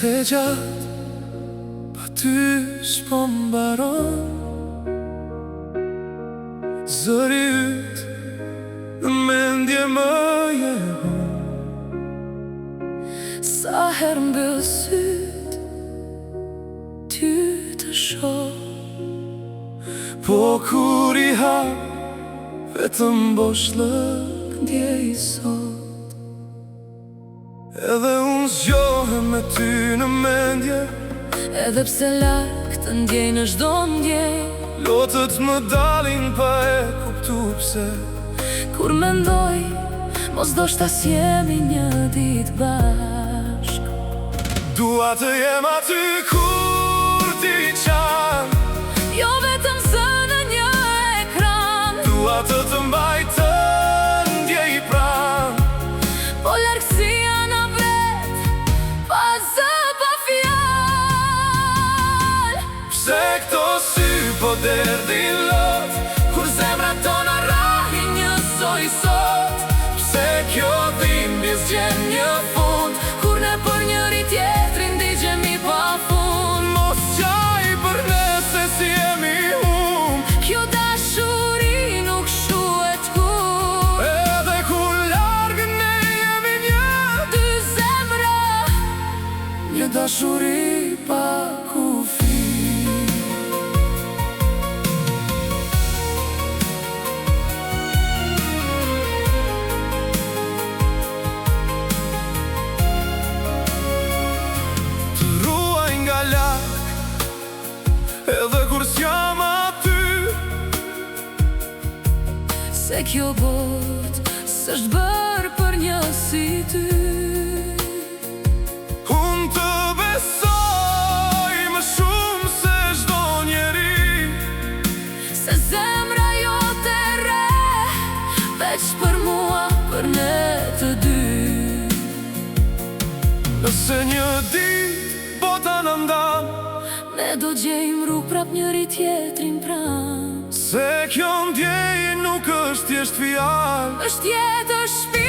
e gjatë, pa ty s'po mbaron. Zëri yt në mendje më jehon. Sa her mbyll syt, ty të shoh. Po kur i hap, vetëm boshllëk ndjej sot. Edhe unë zgjohem me ty në mendje, Edhe pse larg të ndjej në çdo ndjenjë. lotët më dalin pa e kuptu pse. Kur mendoj, mos do shta s'jemi një ditë bashk. Dua të jem aty kur ti qan, Jo vetëm zë në një ekran. dua të mbaj të ndjej pran. Po largësia na vret, pa zë, pa fjal. Pse këto sy po derdhin lot, kur zemrat tona rahin njësoj sot. Pse kjo dhimbje zgjen një fund, Kur ne për njëri tjetrin ndigjemi pa fund. mos qaj për ne se si jemi hum. Kjo dashuri nuk shuhet kur. Edhe kur larg ne jemi një, Dy zemra, një dashuri pa kufi. Të ruaj nga larg, edhe kur s'jam aty. se kjo bot s'është bërë për një si ty. Unë të besoj më shumë se çdo njeri, Se zemra jo të re, veç për mua, për ne të dy. nëse një dit bota në ndan, Ne do gjejmë rrugë prap njëri tjetrin pran. se kjo ndjej nuk është thjesht fjalë. Është jetë, është shpirt.